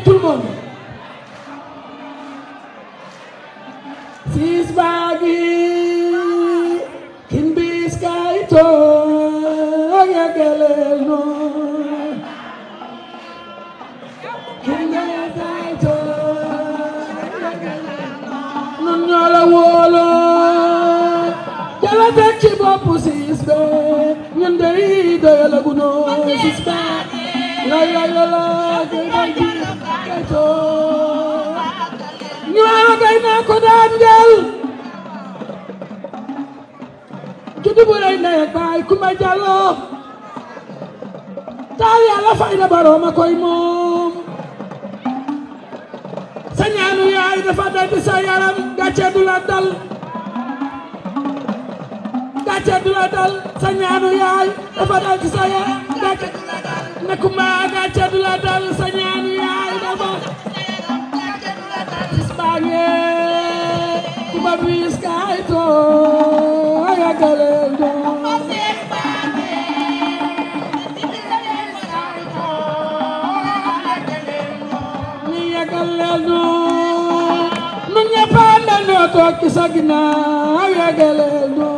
tout le monde. Sis bagi kinbis kaito yagaleno kinbis kaito non ñola wolo jala tek ci bopp sis be ñun dey doyala guno sis be la kaito ñoo gay na ko daan jël juddu bu lay ndey baay Kumba Jallo taal Yàlla fayda barooma koy moom sa ñaanu yaay dafa dal ci sa yaram gàcce du la dal gàcce du la dal sa ñaanu yaay dafa dal ci sa yaram gàcce du la dal ne Kumba gàcce du la dal sa ñaanu yaay dafa Kumba bis kaito ayagalendo ni yagalendo nu ñepanda no to kisagina ayagalendo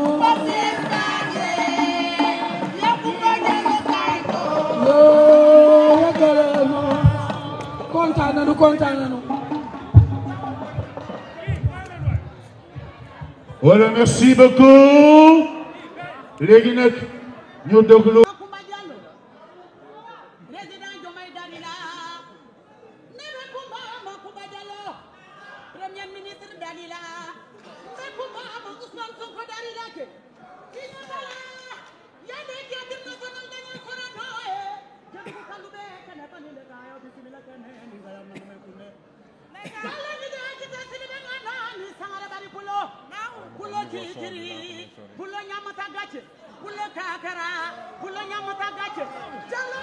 yo yagalendo kontaan nañu Voilà, merci beaucoup. léegi nag ñu déglu. Premier ministre Dalila, Ousmane Sonko Dalila ke. Ya de ki adim national dañuy korano e. Jëgu kalube kana pani le gayo bismillah kana ni galam na me kunne. Kala ni de ci tasili be ngana ni sangara bari pulo. Pulo ci tiri, pulo ñamata gàcce, pulo kakara, pulo ñamata gàcce. Jallo!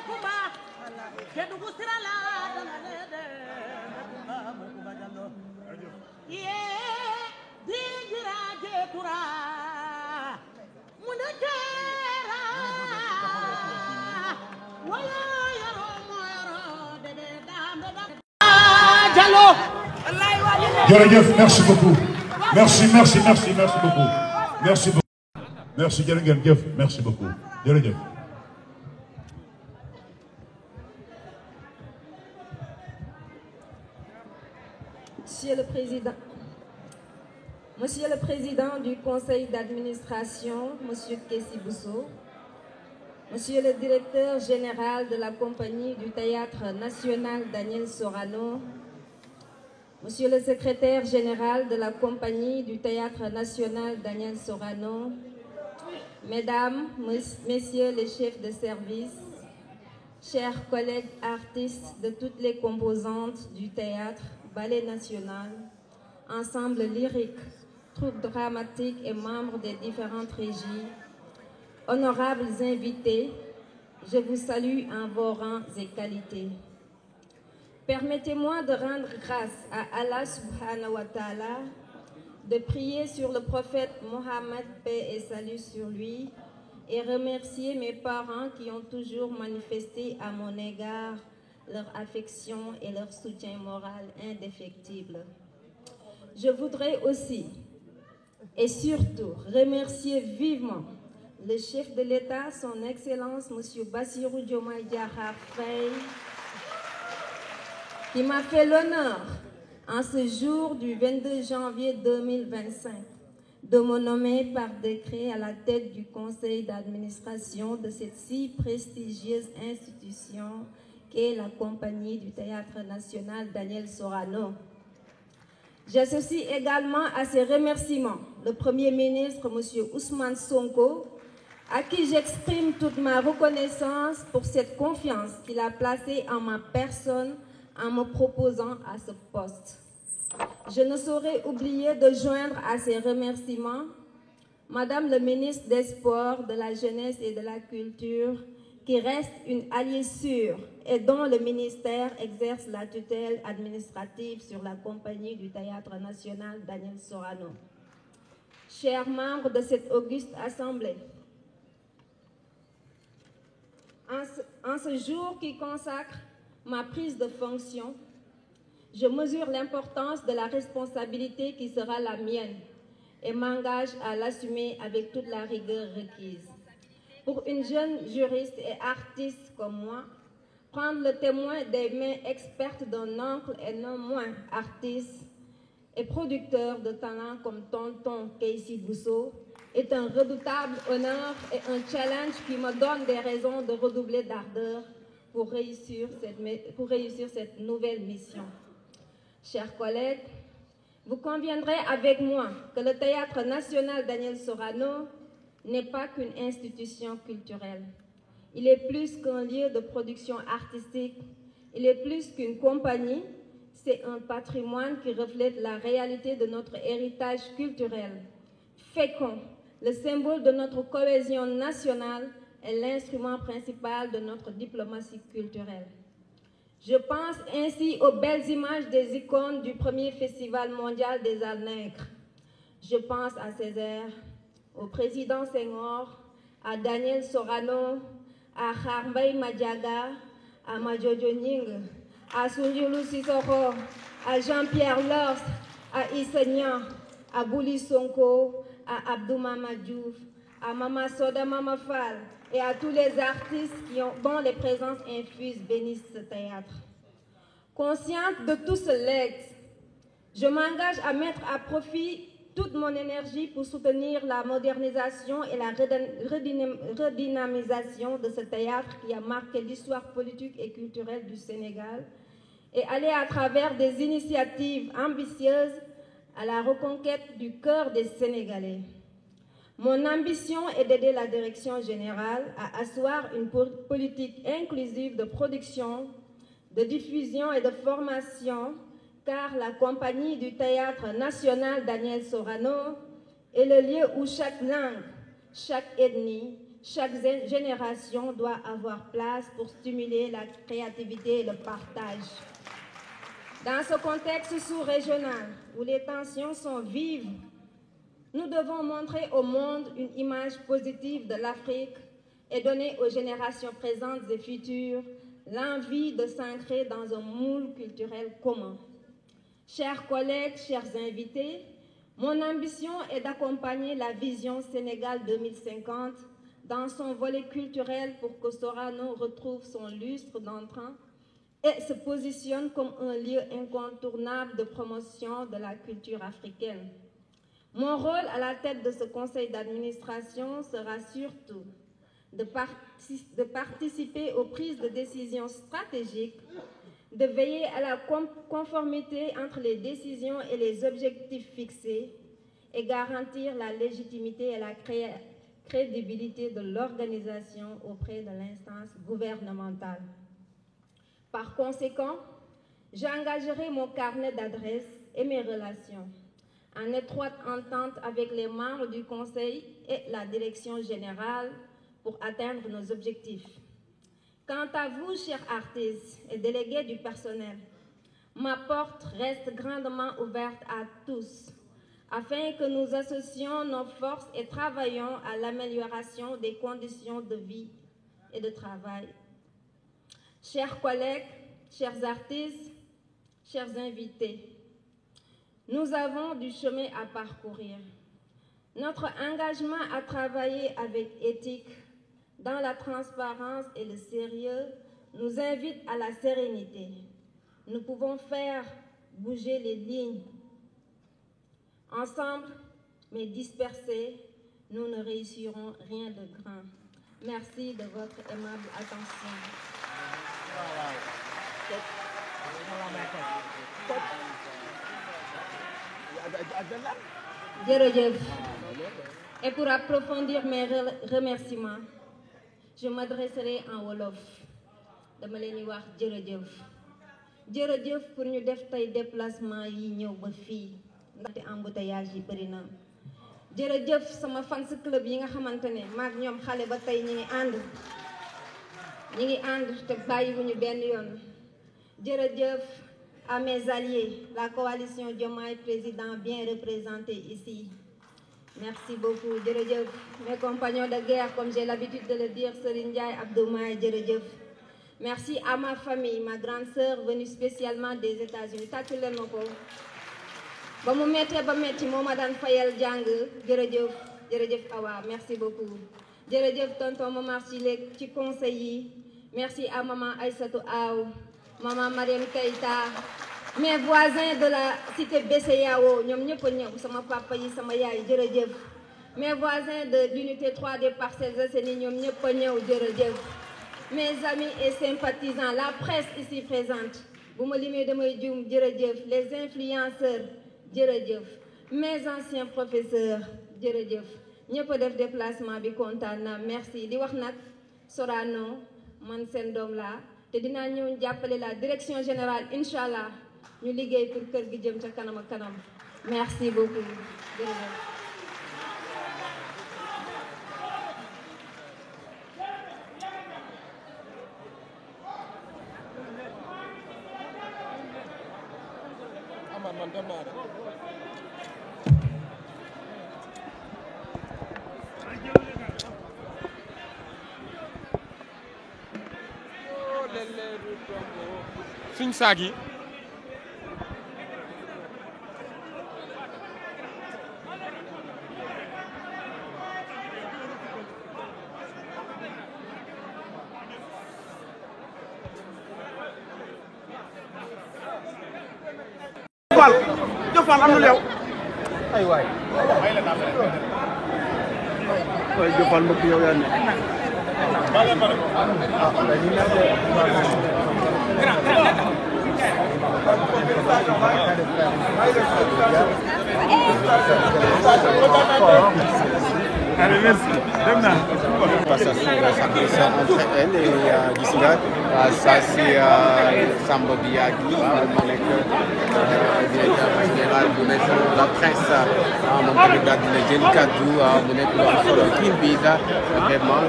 Kumba Kedugu sirala dangalede Kumba Jallo ye dingira jetura munakera wala yaro moyaro debe dambe Jallo jërëjëf merci beaucoup merci beaucoup merci jërë ngeen jëf merci beaucoup jërëjëf. Monsieur le Président du Conseil d'administration, Monsieur Kessi Bousso, Monsieur le Directeur général de la Compagnie du Théâtre National Daniel Sorano, Monsieur le Secrétaire général de la Compagnie du Théâtre National Daniel Sorano, Mesdames, Messieurs les chefs de service, chers collègues artistes de toutes les composantes du théâtre, ballet national, ensemble lyrique, troupe dramatique et membres des différentes régies, honorables invités, je vous salue en vos rangs et qualités. Permettez-moi de rendre grâce à Allah subhanahu wa ta'ala, de prier sur le prophète Mohammed, paix et salut sur lui, et remercier mes parents qui ont toujours manifesté à mon égard leur affection et leur soutien moral indéfectible. Je voudrais aussi et surtout remercier vivement le chef de l'État, son Excellence M. Bassirou Diomaye Diakhar Faye, qui m'a fait l'honneur, en ce jour du 22 janvier 2025, de me nommer par décret à la tête du conseil d'administration de cette si prestigieuse institution qu'est la Compagnie du Théâtre National Daniel Sorano. J'associe également à ces remerciements le Premier ministre, M. Ousmane Sonko, à qui j'exprime toute ma reconnaissance pour cette confiance qu'il a placée en ma personne en me proposant à ce poste. Je ne saurais oublier de joindre à ces remerciements Madame le ministre des Sports, de la Jeunesse et de la Culture, qui reste une alliée sûre et dont le ministère exerce la tutelle administrative sur la Compagnie du Théâtre National Daniel Sorano. Chers membres de cette auguste assemblée, En ce jour qui consacre ma prise de fonction, je mesure l'importance de la responsabilité qui sera la mienne et m'engage à l'assumer avec toute la rigueur requise. Pour une jeune juriste et artiste comme moi, prendre le témoin des mains expertes d'un oncle et non moins artiste et producteur de talent comme tonton Casey Bousso est un redoutable honneur et un challenge qui me donne des raisons de redoubler d'ardeur pour réussir cette nouvelle mission. Chers collègues, vous conviendrez avec moi que le Théâtre national Daniel Sorano n'est pas qu'une institution culturelle. Il est plus qu'un lieu de production artistique, il est plus qu'une compagnie, c'est un patrimoine qui reflète la réalité de notre héritage culturel. Fécond, le symbole de notre cohésion nationale est l'instrument principal de notre diplomatie culturelle. Je pense ainsi aux belles images des icônes du premier Festival mondial des Arts nègres. Je pense à Césaire, au président Senghor, à Daniel Sorano, à Kharbey Madiaga, à Madjojo Nying, à Sundiulu Sissoko, à Jean-Pierre Lors, à Issa Niang, à Bouli Sonko, à Abdou Mama Diouf, à Mama Soda Mama Fall et à tous les artistes dont les présences infuses bénissent ce théâtre. Consciente de tout ce legs, je m'engage à mettre à profit toute mon énergie pour soutenir la modernisation et la redynamisation de ce théâtre qui a marqué l'histoire politique et culturelle du Sénégal et aller à travers des initiatives ambitieuses à la reconquête du cœur des Sénégalais. Mon ambition est d'aider la direction générale à asseoir une politique inclusive de production, de diffusion et de formation, car la compagnie du Théâtre national Daniel Sorano est le lieu où chaque langue, chaque ethnie, chaque génération doit avoir place pour stimuler la créativité et le partage. Dans ce contexte sous-régional où les tensions sont vives, nous devons montrer au monde une image positive de l'Afrique et donner aux générations présentes et futures l'envie de s'ancrer dans un moule culturel commun. Chers collègues, chers invités, mon ambition est d'accompagner la vision Sénégal 2050 dans son volet culturel pour que Sorano retrouve son lustre d'entrant et se positionne comme un lieu incontournable de promotion de la culture africaine. Mon rôle à la tête de ce conseil d'administration sera surtout de participer aux prises de décisions stratégiques, de veiller à la conformité entre les décisions et les objectifs fixés et garantir la légitimité et la crédibilité de l'organisation auprès de l'instance gouvernementale. Par conséquent, j'engagerai mon carnet d'adresses et mes relations en étroite entente avec les membres du Conseil et la Direction générale pour atteindre nos objectifs. Quant à vous, chers artistes et délégués du personnel, ma porte reste grandement ouverte à tous, afin que nous associons nos forces et travaillions à l'amélioration des conditions de vie et de travail. Chers collègues, chers artistes, chers invités, nous avons du chemin à parcourir. Notre engagement à travailler avec éthique, dans la transparence et le sérieux, nous invite à la sérénité. Nous pouvons faire bouger les lignes. Ensemble, mais dispersés, nous ne réussirons rien de grand. Merci de votre aimable attention. Jërëjëf. Et pour approfondir mes remerciements, je m'adresserai en wolof. Dama leen di wax jërëjëf. Jërëjëf pour ñu def tey déplacement yi ñëw ba fii ndaxte embouteillage yi bëri na. Jërëjëf sama fans club yi nga xamante ne maag ñoom xale ba tey ñi ngi ànd te bàyyiwuñu benn yoon. Jërëjëf à mes alliés, la coalition Diomaye Président bien représentée ici. Merci beaucoup, jërëjëf. Mes compagnons de guerre, comme j'ai l'habitude de le dire, Serigne Ndiaye, Abdoumaye, jërëjëf. Merci à ma famille, ma grande sœur venue spécialement des États-Unis. Tàccu leen ma ko. Ba mu méttee ba métti moo ma daan fayal jàng jërëjëf jërëjëf Awa merci beaucoup. Jërëjëf tonton Momar ci conseil yi. Merci à maman Aïssatou Aw, maman Mariam Keïta, mes voisins de la cité BCEAO ñoom ñëpp a ñëw sama papa yi sama yaay jërëjëf. Mes voisins de l'unité 3 des Parcelles Assainies ñoom ñëpp a ñëw jërëjëf. Mes amis et sympathisants, la presse ici présente bu ma limee damay juum jërëjëf. Les influenceurs jërëjëf. Mes anciens professeurs jërëjëf. ñëpp a def déplacement bi kontaan na merci di wax nag Sorano man seen doom laa te dinaa ñëw jàppale la direction générale incha allah ñu liggéey pour kër gi jëm ca kanam ak kanam merci beaucoup jërëjëf. suñ saag yi Fall Diop Fall am na leew ay waay Diop Fall mbokk yow yaa ne Passation entre elle et gis nga ça c'est Samba Biagui mu nekk directeur général bu maison de la presse moom tamit daal dina jël kaddu mu nekk lu am solo kii bi la vraiment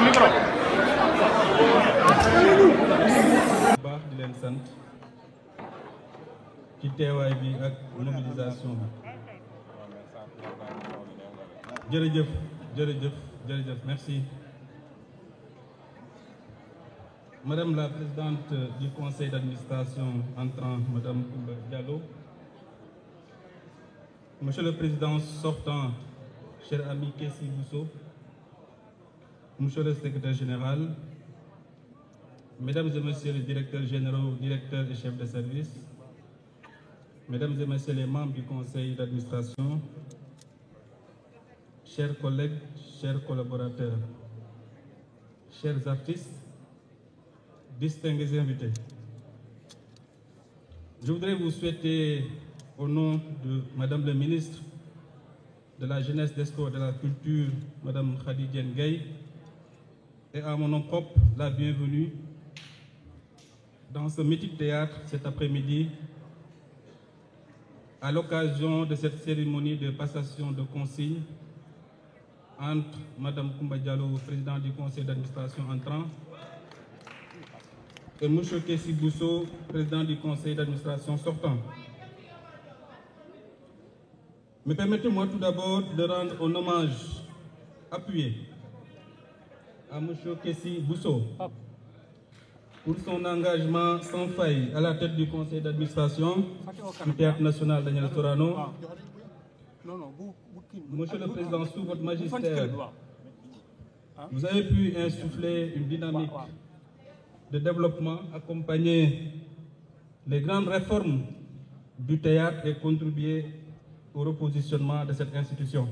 micro baax di leen sant ci teewaay bi ak mobilisation bi jërëjëf merci. Madame la présidente du conseil d'administration entrant, Madame Koumba Diallo, Monsieur le président sortant, cher ami Kessi Bousso, Monsieur le secrétaire général, Mesdames et Messieurs les directeurs généraux, directeurs et chefs de service, Mesdames et Messieurs les membres du conseil d'administration, chers collègues, chers collaborateurs, chers artistes, distingués invités. Je voudrais vous souhaiter, au nom de Madame la ministre de la Jeunesse, des Sports et de la Culture, Madame Khady Diène Gaye, et à mon nom propre, la bienvenue dans ce mythique théâtre cet après-midi, à l'occasion de cette cérémonie de passation de consignes entre Madame Koumba Diallo, président du conseil d'administration entrant, et Monsieur Kessi Bousso, président du conseil d'administration sortant. Mais permettez-moi tout d'abord de rendre un hommage appuyé à Monsieur Kessi Bousso pour son engagement sans faille à la tête du conseil d'administration du Théâtre national Daniel Sorano. Monsieur le Président, sous votre magistère, vous avez pu insuffler une dynamique de développement, accompagner les grandes réformes du théâtre et contribuer au repositionnement de cette institution.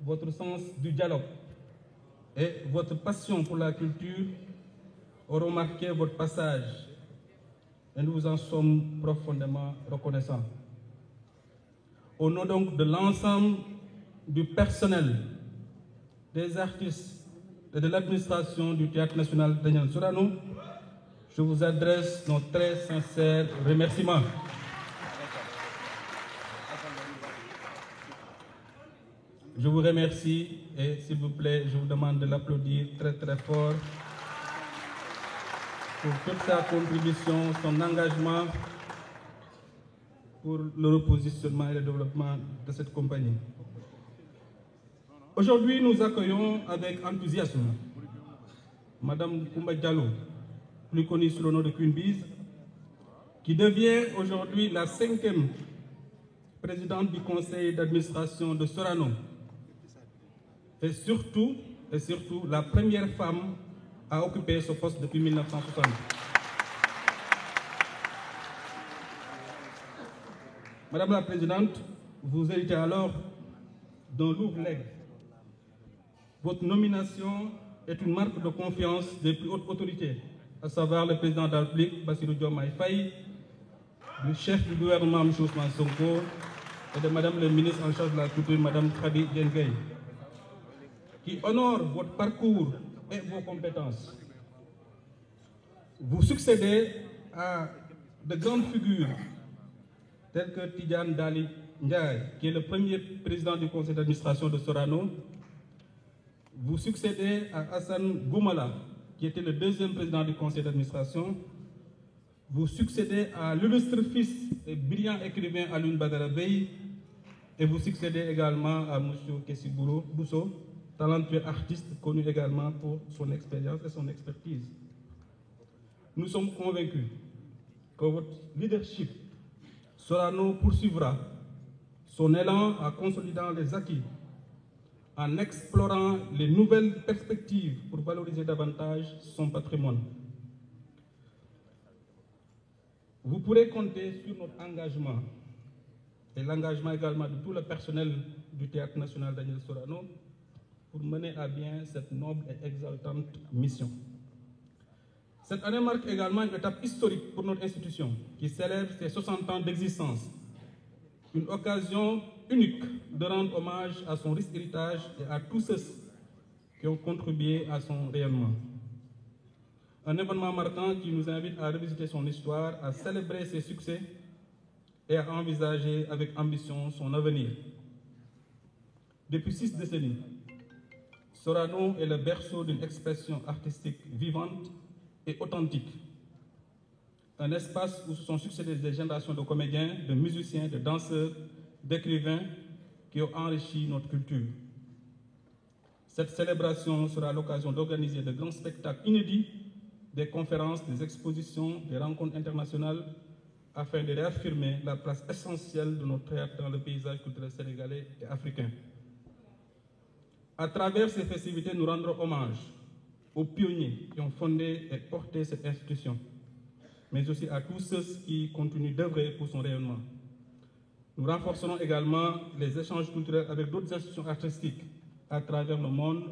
Votre sens du dialogue et votre passion pour la culture auront marqué votre passage et nous vous en sommes profondément reconnaissants. Au nom donc de l'ensemble du personnel, des artistes et de l'administration du Théâtre national Daniel Sorano, je vous adresse nos très sincères remerciements. Je vous remercie et s'il vous plaît, je vous demande de l'applaudir très très fort pour toute sa contribution, son engagement pour le repositionnement et le développement de cette compagnie. Aujourd'hui, nous accueillons avec enthousiasme Madame Koumba Diallo, plus connue sous le nom de Queen Biz, qui devient aujourd'hui la 5e présidente du conseil d'administration de Sorano et surtout la première femme à occuper ce poste depuis 1960. Madame la Présidente, vous héritez alors d'un lourd legs. Votre nomination est une marque de confiance des plus hautes autorités, à savoir le président de la République, Bassirou Diomaye Faye, le chef du gouvernement, M. Ousmane Sonko, et de Madame le ministre en charge de la culture, Madame Khady Diène Gaye, qui honore votre parcours et vos compétences. Vous succédez à de grandes figures telles que Tidjane Dali Ndiaye, qui est le premier président du conseil d'administration de Sorano. Vous succédez à Hassan Goumala, qui était le 2e président du conseil d'administration. Vous succédez à l'illustre fils et brillant écrivain Alioune Badara Bey. Et vous succédez également à M. Kessi Bousso, talentueux artiste connu également pour son expérience et son expertise. Nous sommes convaincus que votre leadership Sorano poursuivra son élan en consolidant les acquis, en explorant les nouvelles perspectives pour valoriser davantage son patrimoine. Vous pourrez compter sur notre engagement et l'engagement également de tout le personnel du Théâtre national Daniel Sorano pour mener à bien cette noble et exaltante mission. Cette année marque également une étape historique pour notre institution qui célèbre ses 60 ans d'existence. Une occasion unique de rendre hommage à son riche héritage et à tous ceux qui ont contribué à son rayonnement. Un événement marquant qui nous invite à revisiter son histoire, à célébrer ses succès et à envisager avec ambition son avenir. Depuis 6 décennies, Sorano est le berceau d'une expression artistique vivante et authentique. Un espace où se sont succédés des générations de comédiens, de musiciens, de danseurs, d'écrivains qui ont enrichi notre culture. Cette célébration sera l'occasion d'organiser de grands spectacles inédits, des conférences, des expositions, des rencontres internationales, afin de réaffirmer la place essentielle de notre théâtre dans le paysage culturel sénégalais et africain. À travers ces festivités, nous rendrons hommage aux pionniers qui ont fondé et porté cette institution, mais aussi à tous ceux qui continuent d'œuvrer pour son rayonnement. Nous renforcerons également les échanges culturels avec d'autres institutions artistiques à travers le monde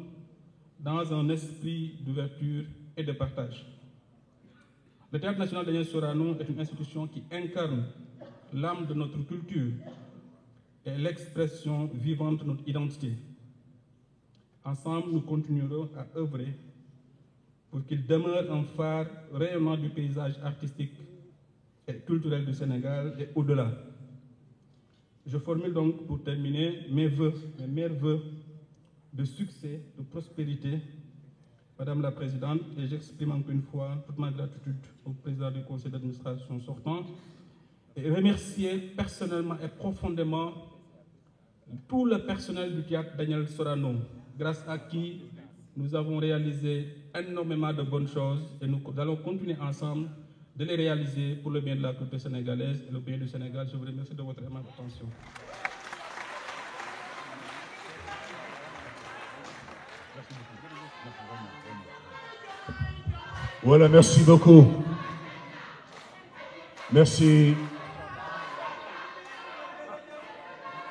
dans un esprit d'ouverture et de partage. Le Théâtre national Daniel Sorano est une institution qui incarne l'âme de notre culture et l'expression vivante de notre identité. Ensemble, nous continuerons à œuvrer pour qu'il demeure un phare rayonnant du paysage artistique et culturel du Sénégal et au-delà. Je formule donc pour terminer mes meilleurs vœux de succès, de prospérité, Madame la Présidente, et j'exprime encore une fois toute ma gratitude au président du conseil d'administration sortant et remercier personnellement et profondément tout le personnel du théâtre Daniel Sorano, grâce à qui nous avons réalisé énormément de bonnes choses et nous allons continuer ensemble de les réaliser pour le bien de la culture sénégalaise et le bien du Sénégal. Je vous remercie de votre aimable attention. Voilà, merci beaucoup. Merci.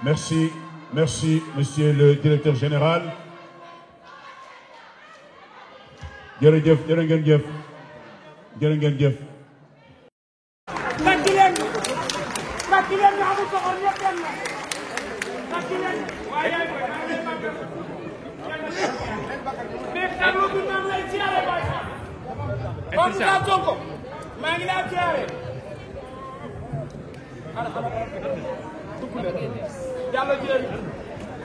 Merci, monsieur le directeur général. jërëjëf jërë ngeen jëf jërë ngeen jëf. Mbacke leen ñu amul soxor ñëpp dem na Mbacke leen waaye mais tableau bi maa ngi lay siyaare waay kon sa Sonko maa ngi lay siyaare Diallo Dieng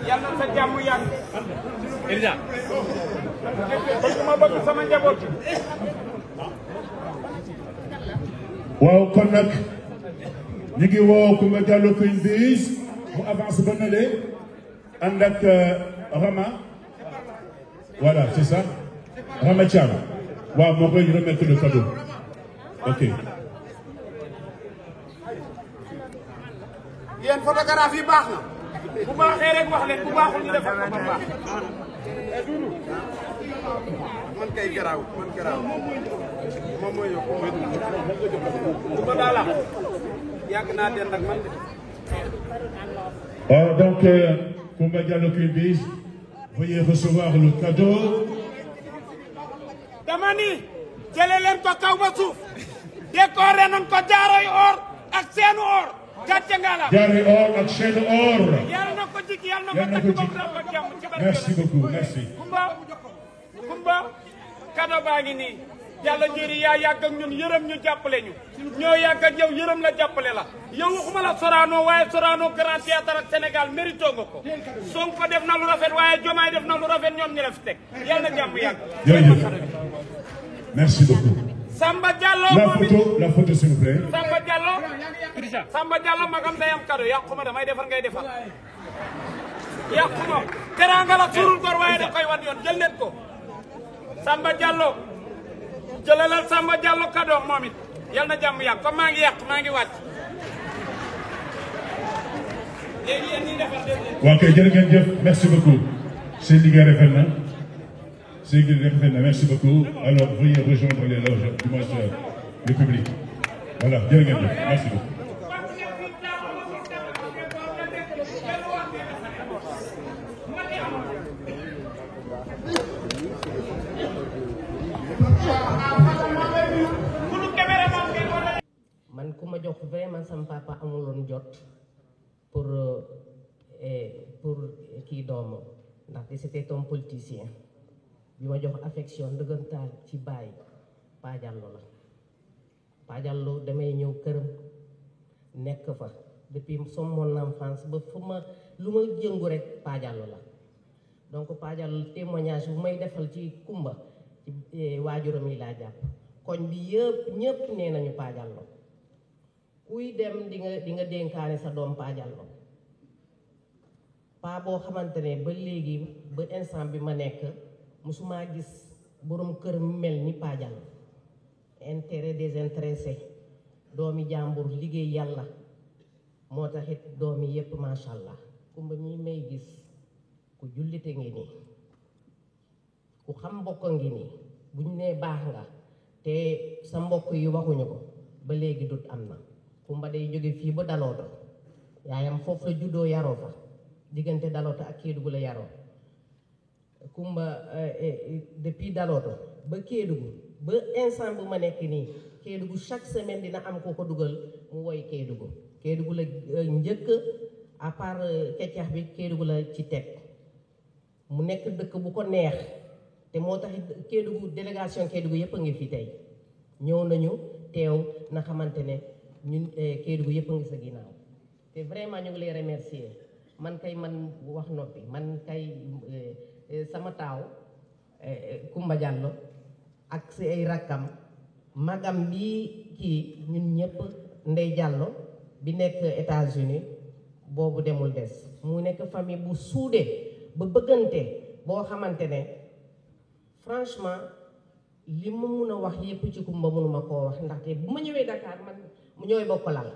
yàlla na sa jàmm yàgg Elisa parce que ma bëgg sama njaboot waaw kon nag ñu ngi woo Coumba Diallo Queen Biz mu avance ba nale ànd ak Rama voilà c'est ça Rama Thiam waaw moo koy remettre le cadeau ok. yéen photographe yi baax na bu baaxee rek wax leen bu baaxul ñu defal ko ba baax. man kay garaaw man garaaw moom mooy yokku Coumba daal la yàgg naa den nag man de. Donc Coumba Diallo Queen Biz veuillez recevoir le cadeau. dama ni jëlee leen ko kaw ba suuf décoré nañ ko jaaroy or ak seenu or gàcce nga la. jaaroy or ak chaîne or. yàlla na ko jig yàlla na ko takk ba mu ràmb ak jàmm ci barke. merci beaucoup merci. Coumba cadeau baa ngi nii yàlla njëriñ yaa yàgg ak ñun yërëm ñu jàppale ñu ñoo yàgg ak yow yërëm la jàppale la yow waxuma la Sorano waaye Sorano Grand Théâtre ak Sénégal mérito nga ko Sonko def na lu rafet waaye Diomaye def na lu rafet ñoom ñu la fi teg yàlla na jàmm yàgg. jërëjëf merci beaucoup. Samba Diallo la photo s'il vous plaît. Samba Diallo magam day am cadeau yàquma damay defar ngay defar yàquma teranga la suurul góor waaye da koy wan yoon jël leen ko Samba Diallo jëlalal Samba Diallo cadeau moom it yal na jàmm yàgg comme maa ngi yàq maa ngi wàcc léegi yéen ñi defar def leen. waaw kay jërë ngeen jëf merci beaucoup seen liggéey rafet na seen liggéey rafet na merci beaucoup alors veuillez rejoindre les loges du moins le public voilà jërë ngeen jëf merci beaucoup. man ku ma jox vraiment sama papa amuloon jot pour kii doomam ndaxte c'était un politicien bi ma jox affection dëggantaan ci baay Pa Diallo la Pa Diallo damay ñëw këram nekk fa depuis mon enfance ba fu ma lu ma jëngu rek Pa Diallo la donc Pa Diallo témoignage bu may defal ci Coumba ci waajuram yi laa jàpp koñ bi yëpp ñëpp nee nañu Pa Diallo kuy dem di nga dénkaane sa doom Pa Diallo pa boo xamante ne ba léegi ba instant bi ma nekk musuma gis borom kër mel ni Pa Diallo intérêt désintéressé doomi jàmbur liggéey yàlla moo taxit doomi yépp macha allah Coumba ñi may gis ku jullite ngi nii ku xam mbokk ngi nii buñ nee baax nga te sa mbokk yi waxuñu ko ba léegi dut am na Coumba day jóge fii ba Dalooto yaayam foofu la juddoo yaroo fa diggante Dalooto ak Kédougou la yaroo Coumba depuis Dalooto ba Kédougou ba instant bu ma nekk nii Kédougou chaque semaine dina am ko ko dugal mu woy Kédougou la njëkk à part keccax bi Kédougou la ci teg mu nekk dëkk bu ko neex te moo tax Kédougou délégation Kédougou yépp a ngi fi tey ñëw nañu teew na xamante ne ñun Kédougou yépp a ngi sa ginnaaw te vraiment ñu ngi lay remercier man kay man wax noppi man kay sama taaw Coumba Diallo ak si ay rakkam magam bi kii ñun ñëpp Ndey Diallo bi nekk États-Unis boobu demul des mu nekk famille bu suudee ba bëggante boo xamante ne franchement li ma mun a wax yépp ci Coumba mënuma koo wax ndaxte bu ma ñëwee Dakar man mu ñëwee bokk lal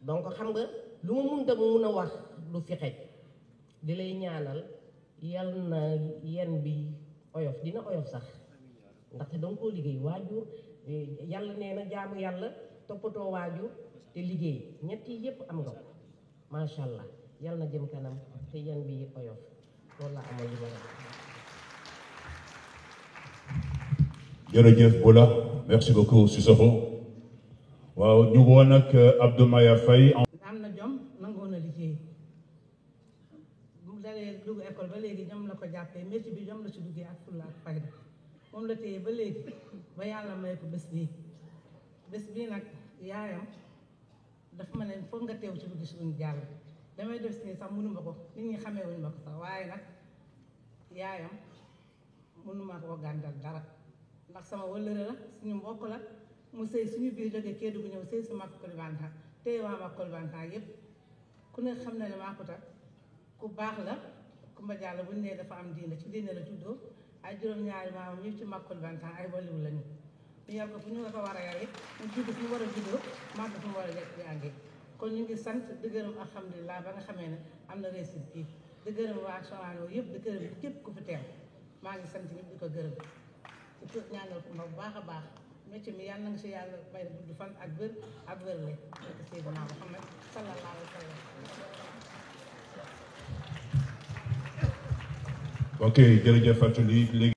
donc xam nga lu ma munta mu mun a wax du fi xej di lay ñaanal yal na yen bi oyof dina oyof sax ndaxte danga koo liggéey waajur yàlla nee na jaamu yàlla toppatoo waajur te liggéey ñett yi yépp am nga ko macha allah yal na jëm kanam te yen bi oyof loolu la amoon li ma wax. jërëjëf Bola merci beaucoup Sissoko waaw ñu woon ak Abdou Maya Faye. am na jom nangoo na liggéey bu dalee dugg école ba léegi ñoom la ko jàppee métier bi ñoom la ci duggee ak fulla ak fayda moom la téye ba léegi ba yàlla may ko bés bii nag yaayam dafa ma ne foog nga teew ci guddi suñu jàll damay def si sax mënuma ko nit ñi xamee wuñ ma ko sax waaye nag yaayam mënuma koo gàndal dara ndax sama wëllëre la suñu mbokk la mu sëy suñu biir jógee Kédougou ñëw sëy su mag Koulibantang téye waa Makol Bantan yëpp ku ne xam na ne Makuta ku baax la Kumba Diallo bu ñu nee dafa am diine ci diine la juddoo ay juróom-ñaari maamam yëpp ci Makol Bantan ay waliwu lañu ñu yar ko fu ñu la ko war a yare mu judd fu mu war a juddoo màgg fu mu war a jàngee kon ñu ngi sant di gërëm alhamdulilah ba nga xamee ne am na réussite bii di gërëm waa Sorano yëpp di gërëm képp ku fi teew maa ngi sant ñëpp di ko gërëm di ko ñaanal Kumba bu baax a baax métier mi yàlla na nga si yàlla may gudd fan ak wér ak wérle ak Seydina Muhammad sallallahu alayhi wa sallam. ok jërëjëf Fatou Ly léegi